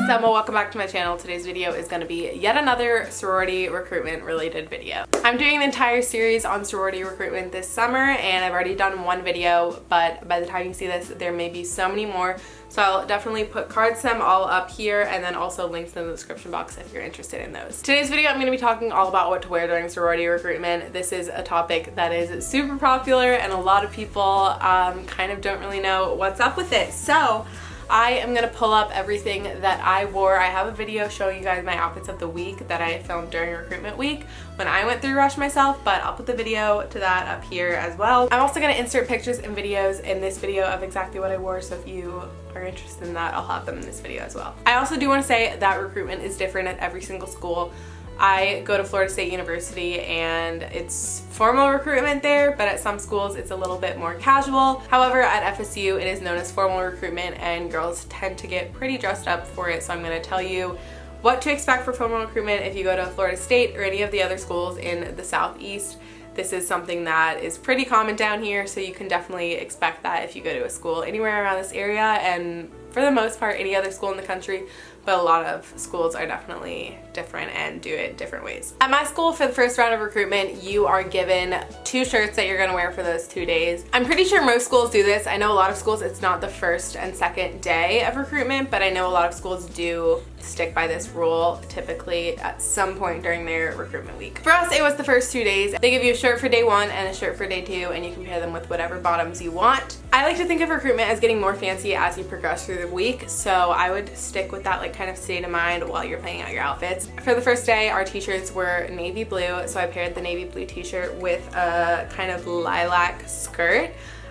it's Emma. Welcome back to my channel. Today's video is going to be yet another sorority recruitment related video. I'm doing an entire series on sorority recruitment this summer and I've already done one video, but by the time you see this there may be so many more. So I'll definitely put cards to them all up here and then also links in the description box if you're interested in those. Today's video I'm going to be talking all about what to wear during sorority recruitment. This is a topic that is super popular and a lot of people kind of don't really know what's up with it. So I am going to pull up everything that I wore. I have a video showing you guys my outfits of the week that I filmed during recruitment week when I went through Rush myself, but I'll put the video to that up here as well. I'm also going to insert pictures and videos in this video of exactly what I wore, so if you are interested in that, I'll have them in this video as well. I also do want to say that recruitment is different at every single school. I go to Florida State University and it's formal recruitment there, but at some schools it's a little bit more casual. However, at FSU it is known as formal recruitment and girls tend to get pretty dressed up for it, so I'm going to tell you what to expect for formal recruitment if you go to Florida State or any of the other schools in the Southeast. This is something that is pretty common down here, so you can definitely expect that if you go to a school anywhere around this area, and for the most part any other school in the country, but a lot of schools are definitely different and do it different ways. At my school, for the first round of recruitment, you are given 2 shirts that you're gonna wear for those 2 days. I'm pretty sure most schools do this. I know a lot of schools it's not the first and second day of recruitment, but I know a lot of schools do stick by this rule typically at some point during their recruitment week. For us, it was the first 2 days. They give you a shirt for day 1 and a shirt for day 2, and you can pair them with whatever bottoms you want. I like to think of recruitment as getting more fancy as you progress through the week, so I would stick with that kind of state of mind while you're playing out your outfits. For the first day, our t-shirts were navy blue, so I paired the navy blue t-shirt with a kind of lilac skirt.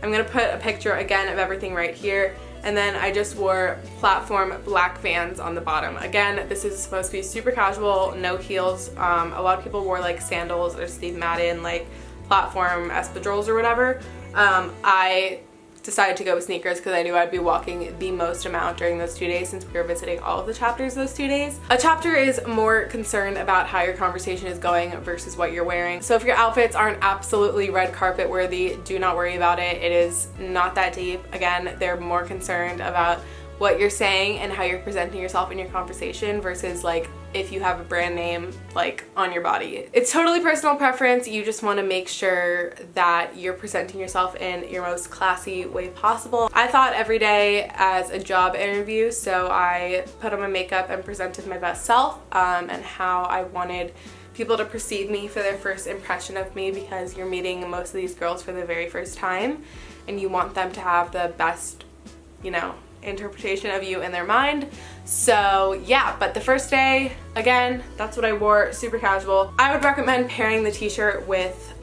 I'm gonna put a picture again of everything right here, and then I just wore platform black Vans on the bottom. Again, this is supposed to be super casual, no heels. A lot of people wore like sandals or Steve Madden like platform espadrilles or whatever. I decided to go with sneakers because I knew I'd be walking the most amount during those 2 days since we were visiting all of the chapters those 2 days. A chapter is more concerned about how your conversation is going versus what you're wearing. So if your outfits aren't absolutely red carpet worthy, do not worry about it. It is not that deep. Again, they're more concerned about what you're saying and how you're presenting yourself in your conversation versus like if you have a brand name like on your body. It's totally personal preference. You just want to make sure that you're presenting yourself in your most classy way possible. I thought every day as a job interview, so I put on my makeup and presented my best self and how I wanted people to perceive me for their first impression of me, because you're meeting most of these girls for the very first time and you want them to have the best, you know, interpretation of you in their mind. So yeah, but the first day, again, that's what I wore, super casual. I would recommend pairing the t-shirt with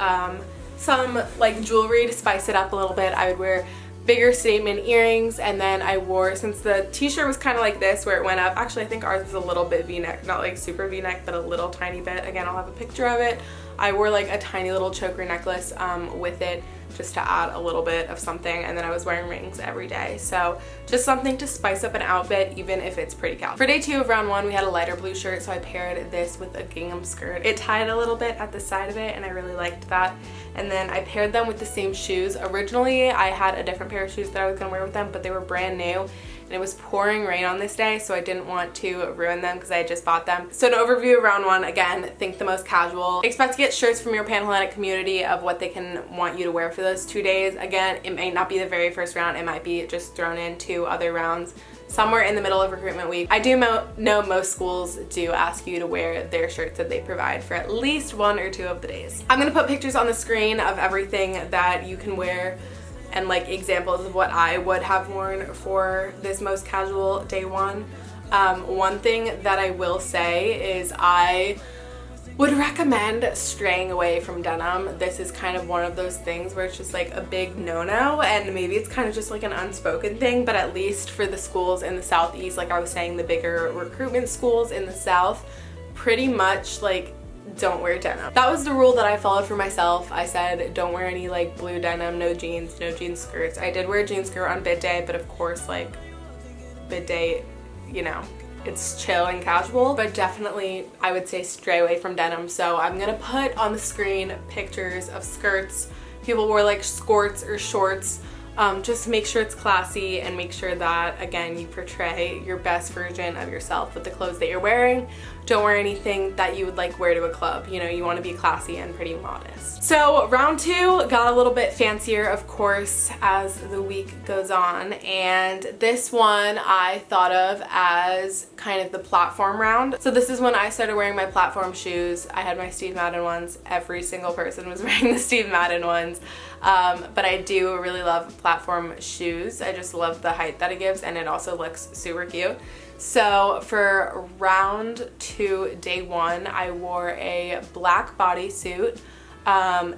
some like jewelry to spice it up a little bit. I would wear bigger statement earrings, and then I wore, since the t-shirt was kind of like this where it went up, actually I think ours was a little bit v-neck, not like super v-neck, but a little tiny bit. Again, I'll have a picture of it. I wore like a tiny little choker necklace with it just to add a little bit of something, and then I was wearing rings every day. So just something to spice up an outfit even if it's pretty casual. For day 2 of round 1, we had a lighter blue shirt, so I paired this with a gingham skirt. It tied a little bit at the side of it and I really liked that. And then I paired them with the same shoes. Originally I had a different pair of shoes that I was gonna wear with them, but they were brand new and it was pouring rain on this day, so I didn't want to ruin them because I had just bought them. So an overview of round 1, again, think the most casual. Expect to get shirts from your Panhellenic community of what they can want you to wear for those 2 days. Again, it may not be the very first round, it might be just thrown into other rounds somewhere in the middle of recruitment week. I do know most schools do ask you to wear their shirts that they provide for at least 1 or 2 of the days. I'm gonna put pictures on the screen of everything that you can wear and like examples of what I would have worn for this most casual day 1. One thing that I will say is I would recommend straying away from denim. This is kind of one of those things where it's just like a big no-no, and maybe it's kind of just like an unspoken thing, but at least for the schools in the Southeast, like I was saying, the bigger recruitment schools in the South, pretty much like don't wear denim. That was the rule that I followed for myself. I said don't wear any like blue denim, no jeans skirts. I did wear a jean skirt on bid day, but of course like bid day, you know, it's chill and casual, but definitely I would say stray away from denim. So I'm gonna put on the screen pictures of skirts. People wore like skirts or shorts. Just make sure it's classy and make sure that, again, you portray your best version of yourself with the clothes that you're wearing. Don't wear anything that you would like wear to a club. You know, you want to be classy and pretty modest. So round 2 got a little bit fancier, of course, as the week goes on. And this one I thought of as kind of the platform round. So this is when I started wearing my platform shoes. I had my Steve Madden ones. Every single person was wearing the Steve Madden ones. But I do really love platform shoes. I just love the height that it gives, and it also looks super cute. So for round 2, day 1, I wore a black bodysuit.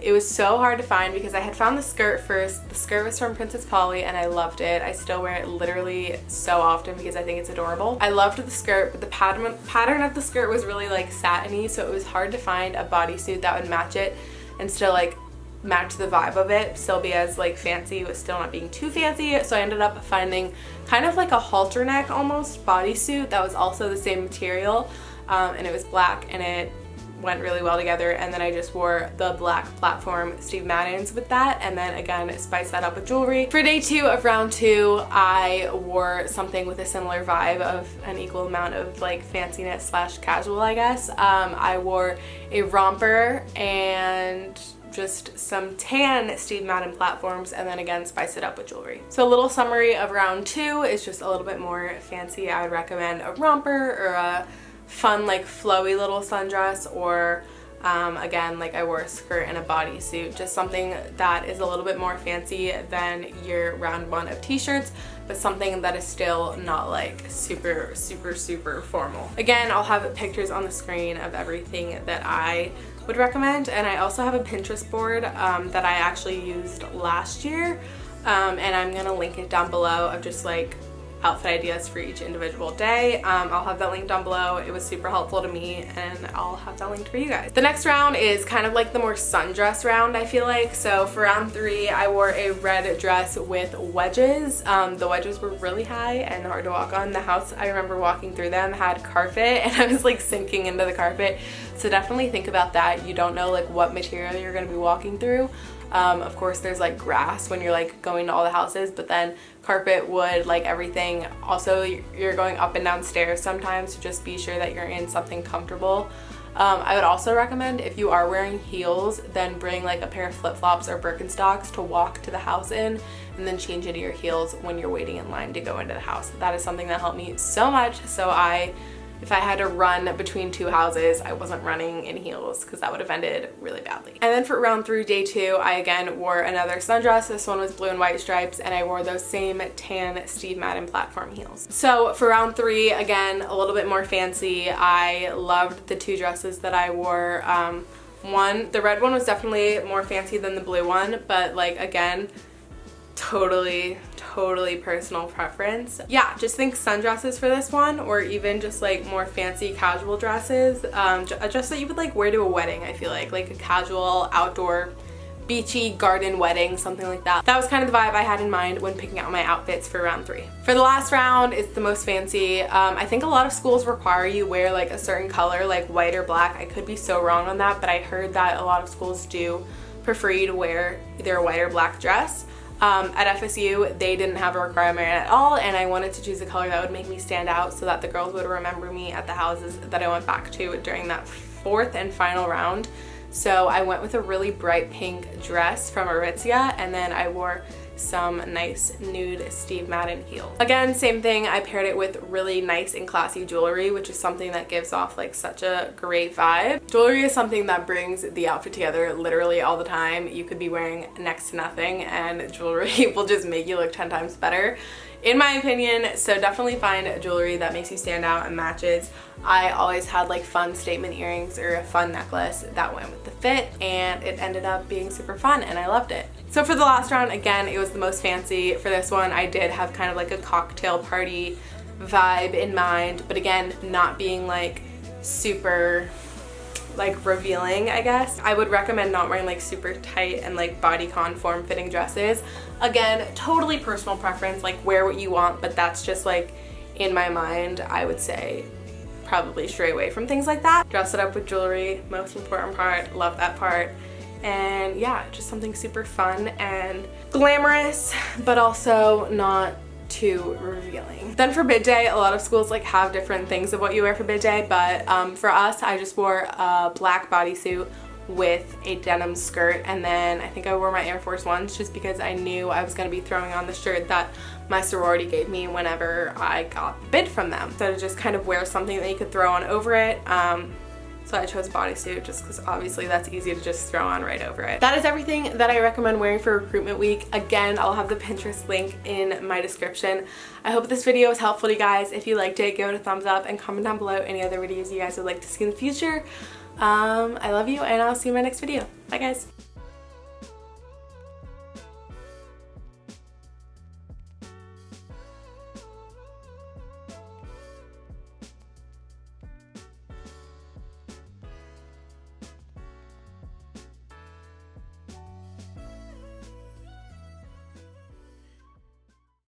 It was so hard to find because I had found the skirt first. The skirt was from Princess Polly and I loved it. I still wear it literally so often because I think it's adorable. I loved the skirt, but the pattern of the skirt was really like satiny, so it was hard to find a bodysuit that would match it and still like match the vibe of it, still be as like fancy but still not being too fancy. So I ended up finding kind of like a halter neck almost bodysuit that was also the same material, and it was black and it went really well together. And then I just wore the black platform Steve Maddens with that, and then again spice that up with jewelry. For day 2 of round 2, I wore something with a similar vibe of an equal amount of like fanciness slash casual, I guess. I wore a romper and just some tan Steve Madden platforms, and then again spice it up with jewelry. So a little summary of round 2 is just a little bit more fancy. I would recommend a romper or a fun like flowy little sundress, or again, like I wore a skirt and a bodysuit, just something that is a little bit more fancy than your round 1 of t-shirts, but something that is still not like super formal. Again, I'll have pictures on the screen of everything that I would recommend, and I also have a Pinterest board that I actually used last year, and I'm gonna link it down below, of just like outfit ideas for each individual day. I'll have that link down below. It was super helpful to me, and I'll have that linked for you guys. The next round is kind of like the more sundress round, I feel like. So for round 3, I wore a red dress with wedges. The wedges were really high and hard to walk on. The house, I remember walking through them, had carpet, and I was like sinking into the carpet. So definitely think about that. You don't know like what material you're gonna be walking through. Of course there's like grass when you're like going to all the houses, but then carpet, wood, like everything. Also, you're going up and down stairs sometimes, so just be sure that you're in something comfortable. I would also recommend, if you are wearing heels, then bring like a pair of flip-flops or Birkenstocks to walk to the house in, and then change into your heels when you're waiting in line to go into the house. That is something that helped me so much. So if I had to run between 2 houses, I wasn't running in heels because that would have ended really badly. And then for round 3, day 2, I again wore another sundress. This one was blue and white stripes, and I wore those same tan Steve Madden platform heels. So for round 3, again, a little bit more fancy. I loved the 2 dresses that I wore. The red one was definitely more fancy than the blue one, but like again, totally personal preference. Yeah, just think sundresses for this one, or even just like more fancy casual dresses. A dress that you would like wear to a wedding, I feel like a casual outdoor beachy garden wedding, something like that. That was kind of the vibe I had in mind when picking out my outfits for round 3. For the last round, it's the most fancy. I think a lot of schools require you wear like a certain color, like white or black. I could be so wrong on that, but I heard that a lot of schools do prefer you to wear either a white or black dress. At FSU, they didn't have a requirement at all, and I wanted to choose a color that would make me stand out so that the girls would remember me at the houses that I went back to during that 4th and final round. So I went with a really bright pink dress from Aritzia, and then I wore some nice nude Steve Madden heels. Again, same thing, I paired it with really nice and classy jewelry, which is something that gives off like such a great vibe. Jewelry is something that brings the outfit together literally all the time. You could be wearing next to nothing and jewelry will just make you look 10 times better, in my opinion. So definitely find jewelry that makes you stand out and matches. I always had like fun statement earrings or a fun necklace that went with the fit, and it ended up being super fun and I loved it. So for the last round, again, it was the most fancy. For this one, I did have kind of like a cocktail party vibe in mind, but again, not being like super like revealing, I guess. I would recommend not wearing like super tight and like bodycon form fitting dresses. Again, totally personal preference, like wear what you want, but that's just like in my mind, I would say probably stray away from things like that. Dress it up with jewelry, most important part, love that part. And yeah, just something super fun and glamorous, but also not too revealing. Then for bid day, a lot of schools like have different things of what you wear for bid day, but for us, I just wore a black bodysuit with a denim skirt, and then I think I wore my Air Force Ones just because I knew I was going to be throwing on the shirt that my sorority gave me whenever I got the bid from them. So to just kind of wear something that you could throw on over it. So I chose a bodysuit just because obviously that's easy to just throw on right over it. That is everything that I recommend wearing for recruitment week. Again, I'll have the Pinterest link in my description. I hope this video was helpful to you guys. If you liked it, give it a thumbs up and comment down below any other videos you guys would like to see in the future. I love you, and I'll see you in my next video. Bye guys.